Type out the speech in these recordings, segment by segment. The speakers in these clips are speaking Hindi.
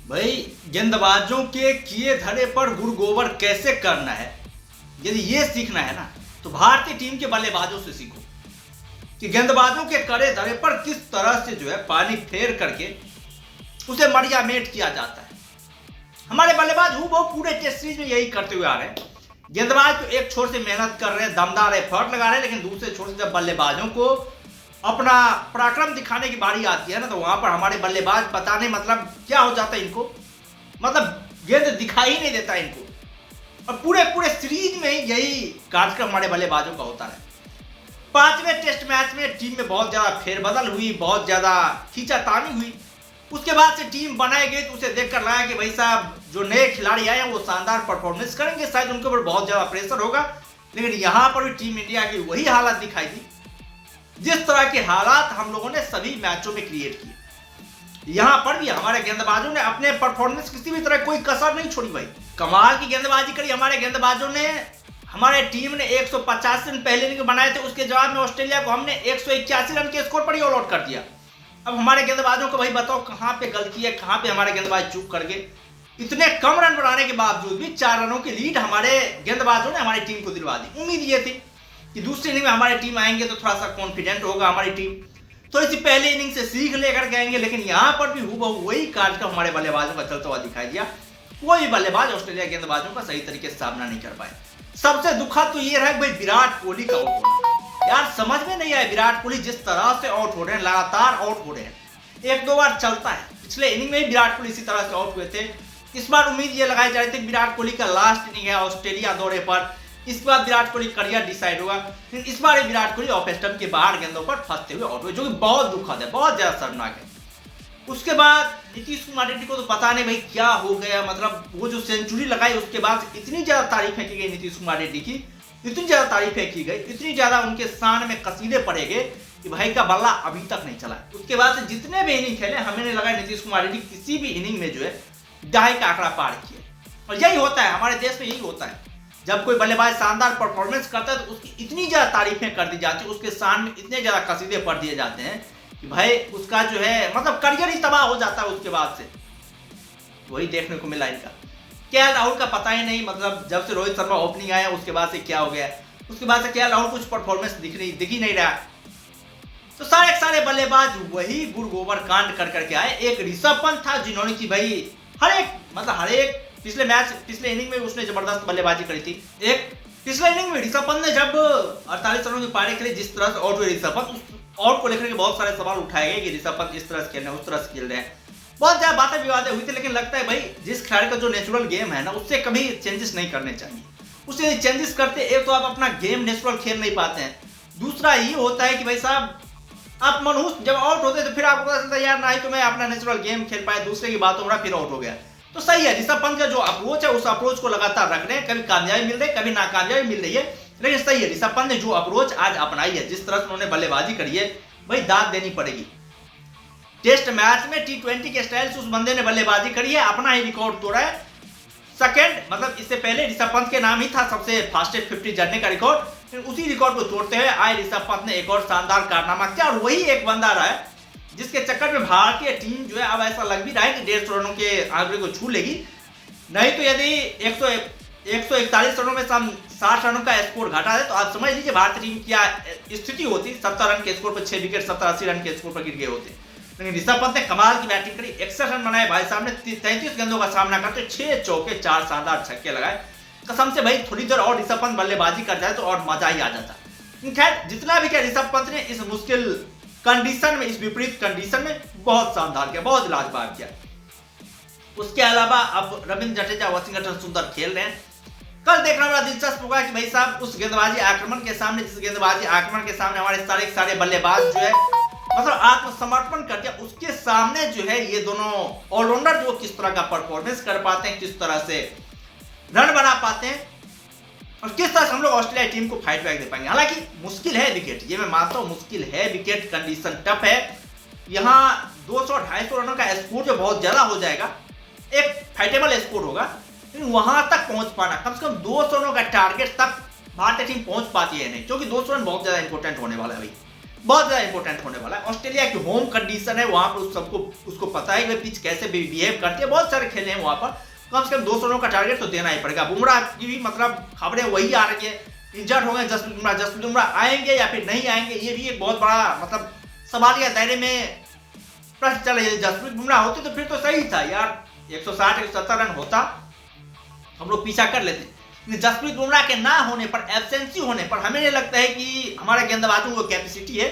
भाई गेंदबाजों के किए धरे पर गुड़ गोबर कैसे करना है, यदि ये सीखना है ना तो भारतीय टीम के बल्लेबाजों से सीखो कि गेंदबाजों के करे धरे पर किस तरह से जो है पानी फेर करके उसे मरिया मेट किया जाता है। हमारे बल्लेबाज वो पूरे टेस्ट सीरीज में यही करते हुए आ रहे हैं। गेंदबाज तो एक छोर से मेहनत कर रहे हैं, दमदार एफर्ट लगा रहे हैं, लेकिन दूसरे छोर से जब बल्लेबाजों को अपना पराक्रम दिखाने की बारी आती है ना तो वहां पर हमारे बल्लेबाज पता नहीं मतलब क्या हो जाता है इनको, मतलब गेंद दिखाई ही नहीं देता इनको। और पूरे पूरे सीरीज में यही कार्यक्रम हमारे बल्लेबाजों का होता है। पांचवें टेस्ट मैच में टीम में बहुत ज्यादा फेरबदल हुई, बहुत ज्यादा खींचातानी हुई। उसके बाद से टीम बनाई गई तो उसे देखकर लगा कि भाई साहब जो नए खिलाड़ी आए हैं वो शानदार परफॉर्मेंस करेंगे, शायद उनके ऊपर बहुत ज्यादा प्रेशर होगा। लेकिन यहां पर भी टीम इंडिया की वही हालत दिखाई दी जिस तरह के हालात हम लोगों ने सभी मैचों में क्रिएट किए। यहां पर भी हमारे गेंदबाजों ने अपने परफॉर्मेंस किसी भी तरह कोई कसर नहीं छोड़ी। भाई कमाल की गेंदबाजी करी हमारे गेंदबाजों ने। हमारे टीम ने 150 रन पहले इनिंग बनाए थे, उसके जवाब में ऑस्ट्रेलिया को हमने 181 रन के स्कोर पर ही ऑल आउट कर दिया। अब हमारे गेंदबाजों को भाई बताओ कहां पे गलती है, कहां पे हमारे गेंदबाज चूक कर गए। इतने कम रन बनाने के बावजूद भी 4 रनों की लीड हमारे गेंदबाजों ने हमारी टीम को दिलवा दी। उम्मीद ये थी कि दूसरी इनिंग में हमारी टीम आएंगे तो थोड़ा सा कॉन्फिडेंट होगा हमारी टीम, तो इसी पहले इनिंग से सीख लेकर के आएंगे। लेकिन यहां पर भी हूबहू वही कार्यक्रम हमारे बल्लेबाजों का चलता हुआ दिखाई दिया। कोई बल्लेबाज ऑस्ट्रेलिया गेंदबाजों का सही तरीके से सामना नहीं कर पाए। सबसे दुखद तो ये रहा कि भाई विराट कोहली का आउट होना, यार समझ में नहीं आया। विराट कोहली जिस तरह से आउट हो रहे हैं, लगातार आउट हो रहे हैं, एक दो बार चलता है। पिछले इनिंग में भी विराट कोहली इसी तरह से आउट हुए थे। इस बार उम्मीद ये लगाई जा रही थी कि विराट कोहली का लास्ट इनिंग है ऑस्ट्रेलिया दौरे पर, इसके बाद विराट कोहली करियर डिसाइड होगा। लेकिन इस बार विराट कोहली ऑफ स्टंप के बाहर गेंदों पर फंसते हुए आउट हुए, जो कि बहुत दुखद है, बहुत ज्यादा शर्मनाक है। उसके बाद नीतीश कुमार रेड्डी को तो पता नहीं भाई क्या हो गया, मतलब वो जो सेंचुरी लगाई उसके बाद इतनी ज्यादा तारीफें की गई नीतीश कुमार रेड्डी की, इतनी ज्यादा तारीफें की गई, इतनी ज्यादा उनके शान में कसीदे पड़े गए कि भाई का बल्ला अभी तक नहीं चला। उसके बाद से जितने भी इनिंग खेले हमें नहीं लगा नीतीश कुमार रेड्डी किसी भी इनिंग में जो है दहाई का आंकड़ा पार किया। और यही होता है हमारे देश में, यही होता है जब कोई बल्लेबाज शानदार परफॉर्मेंस करता है तो उसकी इतनी ज्यादा तारीफें कर दी जाती है, उसके शान में इतने ज्यादा कसीदे पढ़ दिए जाते हैं कि भाई उसका जो है मतलब करियर ही तबाह हो जाता है। उसके बाद से वही देखने को मिला इनका। केएल राहुल का पता ही नहीं, मतलब जब से रोहित शर्मा ओपनिंग आया उसके बाद से क्या हो गया, उसके बाद से केएल राहुल कुछ परफॉर्मेंस दिख ही नहीं रहा। तो सारे बल्लेबाज वही गुड़ गोबर कांड कर करके आए। एक ऋषभ पंत था जिन्होंने की भाई हर एक पिछले इनिंग में उसने जबरदस्त बल्लेबाजी करी थी। एक पिछले इनिंग में ऋषभ पंत ने जब 48 रनों की पारी खेली, जिस तरह से आउट हुए ऋषभ पंत, आउट को लेकर के बहुत सारे सवाल उठाए गए कि ऋषभ पंत इस तरह से खेल रहे हैं, उस तरह से खेल रहे हैं, बहुत ज्यादा बातें विवादें हुई थी। लेकिन लगता है भाई जिस खिलाड़ी का जो नेचुरल गेम है ना उससे कभी चेंजेस नहीं करने चाहिए। उससे चेंजेस करते एक तो आप अपना गेम नेचुरल खेल नहीं पाते हैं, दूसरा ये होता है कि भाई साहब आप मनहूस जब आउट होते तो फिर आपको पता चलता है यार ना ही तो मैं अपना नेचुरल गेम खेल पाए, दूसरे की बात हो रहा फिर आउट हो गया। तो सही है, ऋषभ पंत का जो अप्रोच है उस अप्रोच को लगातार रख रहे हैं, कभी कामयाबी मिल रही है कभी नाकामयाबी मिल रही है, लेकिन सही है ऋषभ पंत ने जो अप्रोच आज अपनाई है, जिस तरह से उन्होंने बल्लेबाजी करी है, भाई दाद देनी पड़ेगी। टेस्ट मैच में T20 के स्टाइल से उस बंदे ने बल्लेबाजी करी है, अपना ही रिकॉर्ड तोड़ा है। सेकंड मतलब इससे पहले ऋषभ पंत के नाम ही था सबसे फास्टेस्ट 50 जड़ने का रिकॉर्ड, उसी रिकॉर्ड को तोड़ते हुए आए ऋषभ पंत ने एक और शानदार कारनामा किया। और वही एक बंदा रहा है जिसके चक्कर में भारतीय टीम जो है अब ऐसा लग भी रहा है कि 150 रनों के आंकड़े को छू लेगी। नहीं तो यदि 141 रनों में 60 रनों का स्कोर घटा दे तो आप समझ लीजिए भारतीय टीम की क्या स्थिति होती। 70 रन के स्कोर पर 6 विकेट 70-80 रन के स्कोर पर गिर गए होते। लेकिन ऋषभ पंत ने कमाल की बैटिंग करी, 61 रन बनाए भाई साहब ने, 33 गेंदों का सामना करते 6 चौके 4 शानदार छक्के लगाए। कसम से भाई थोड़ी देर और ऋषभ पंत बल्लेबाजी कर जाए तो और मजा ही आ जाता। खैर जितना भी क्या ऋषभ पंत ने इस मुश्किल कंडीशन में, इस विपरीत कंडीशन में बहुत शानदार किया, बहुत लाजवाब किया। उसके अलावा अब रविंद्र जडेजा, वॉशिंगटन सुंदर खेल रहे हैं। कल देखना बड़ा दिलचस्प होगा कि भाई साहब उस गेंदबाजी आक्रमण के सामने, जिस गेंदबाजी आक्रमण के सामने हमारे सारे बल्लेबाज जो है मतलब आत्मसमर्पण कर दिया, उसके सामने जो है ये दोनों ऑलराउंडर जो किस तरह का परफॉर्मेंस कर पाते हैं, किस तरह से रन बना पाते हैं और किस तरह से हम लोग ऑस्ट्रेलिया टीम को फाइट बैक दे पाएंगे। हालांकि मुश्किल है विकेट, ये मैं मानता हूं मुश्किल है विकेट, कंडीशन टफ है। यहाँ 200-250 रनों का स्कोर जो बहुत ज्यादा हो जाएगा, एक फाइटेबल स्कोर होगा, लेकिन वहां तक पहुंच पाना, कम से कम 200 रनों का टारगेट तक भारतीय टीम पहुंच पाती है नहीं, क्योंकि 200 रन बहुत ज्यादा इंपॉर्टेंट होने वाला है भाई। बहुत ज्यादा इंपॉर्टेंट होने वाला है। ऑस्ट्रेलिया की होम कंडीशन है, वहां पर सबको उसको पता है कि पिच कैसे बिहेव करती है। बहुत सारे खेले हैं वहां पर, कम से कम 200 रनों का टारगेट तो देना ही पड़ेगा। बुमराह की भी मतलब खबरें वही आ रही है, इंजर्ड हो गए जसप्रीत बुमराह आएंगे या फिर नहीं आएंगे, ये भी एक बहुत बड़ा मतलब सवालिया दायरे में प्रश्न चल रही है। जसप्रीत बुमराह होते तो फिर तो सही था यार, 160-170 रन होता, हम लोग पीछा कर लेते। जसप्रीत बुमराह के ना होने पर, एब्सेंसी होने पर हमें नहीं लगता है कि हमारे गेंदबाजों को कैपेसिटी है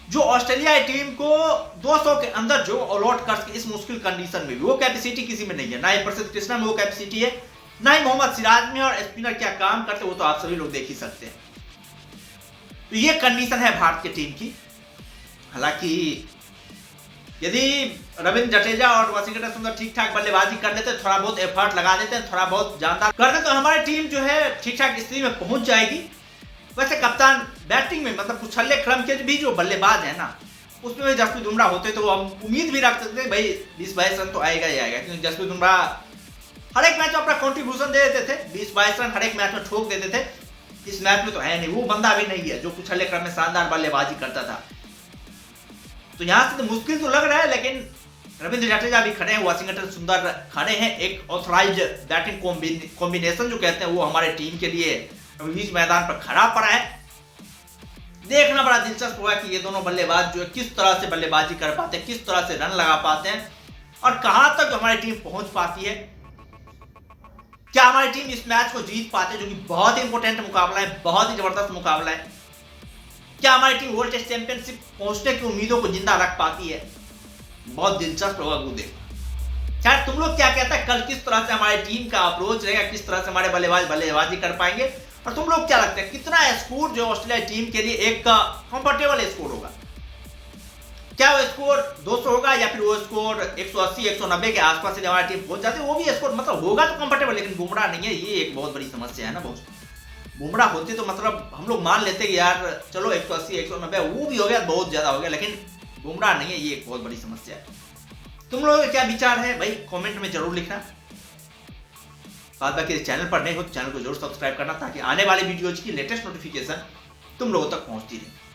जो ऑस्ट्रेलिया टीम को 200 के अंदर जो अलॉट कर सके इस मुश्किल कंडीशन में भी। वो कैपेसिटी किसी में नहीं है, ना ही प्रसिद्ध कृष्णा में वो कैपेसिटी है, ना ही मोहम्मद सिराज में। और स्पिनर क्या काम करते वो तो आप सभी लोग देख ही सकते हैं। तो ये कंडीशन है भारत की टीम की। हालांकि यदि रविंद्र जडेजा और वाशिंगटन सुंदर ठीक ठाक बल्लेबाजी कर लेते, थोड़ा बहुत एफर्ट लगा देते हैं, थोड़ा बहुत जानदार करते, तो हमारी टीम जो है ठीक ठाक स्थिति में पहुंच जाएगी। वैसे कप्तान बैटिंग में मतलब कुछ छल्ले क्रम के भी जो बल्लेबाज है ना, उसमें जसप्रीत बुमराह होते तो हम उम्मीद भी रख सकते भाई 20-22 रन तो आएगा ही आएगा, क्योंकि जसप्रीत बुमराह हर एक मैच में अपना कॉन्ट्रीब्यूशन दे देते थे, 20-22 रन हर एक मैच में ठोक देते थे। इस मैच में तो है नहीं, वो बंदा भी नहीं है जो कुछ छल्ले क्रम में शानदार बल्लेबाजी करता था। तो यहाँ से तो मुश्किल तो लग रहा है, लेकिन रविंद्र जडेजा भी खड़े हैं, वाशिंगटन सुंदर खड़े हैं, एक ऑथराइज्ड बैटिंग कॉम्बिनेशन जो कहते हैं वो हमारे टीम के लिए बीच मैदान पर खड़ा पड़ा है। देखना बड़ा दिलचस्प होगा कि ये दोनों बल्लेबाज जो है किस तरह से बल्लेबाजी कर पाते हैं, किस तरह से रन लगा पाते हैं और कहां तक हमारी टीम पहुंच पाती है। क्या हमारी टीम इस मैच को जीत पाते हैं, जो कि बहुत ही इंपॉर्टेंट मुकाबला है, बहुत ही जबरदस्त मुकाबला है। क्या हमारी टीम वर्ल्ड टेस्ट चैंपियनशिप पहुंचने की उम्मीदों को जिंदा रख पाती है, बहुत दिलचस्प होगा वो देखना। शायद तुम लोग क्या कहता है, कल किस तरह से हमारी टीम का अप्रोच रहेगा, किस तरह से हमारे बल्लेबाज बल्लेबाजी कर पाएंगे, और तुम लोग क्या लगता है कितना स्कोर जो ऑस्ट्रेलिया टीम के लिए एक कंफर्टेबल स्कोर होगा। क्या वो स्कोर 200 होगा या फिर वो स्कोर 180-190 के आसपास से हमारी टीम पहुंच जाती है, वो भी स्कोर मतलब होगा तो कंफर्टेबल। लेकिन बुमराह नहीं है, ये एक बहुत बड़ी समस्या है ना। बहुत बुमराह होते तो मतलब हम लोग मान लेते कि यार चलो 180-190 वो भी हो गया, बहुत ज्यादा हो गया, लेकिन बुमराह नहीं है, ये एक बहुत बड़ी समस्या है। तुम लोगों का क्या विचार है भाई, कमेंट में जरूर लिखना। बाद बाकी चैनल पर नहीं हो तो चैनल को जरूर सब्सक्राइब करना, ताकि आने वाले वीडियोज की लेटेस्ट नोटिफिकेशन तुम लोगों तक पहुंचती रहे।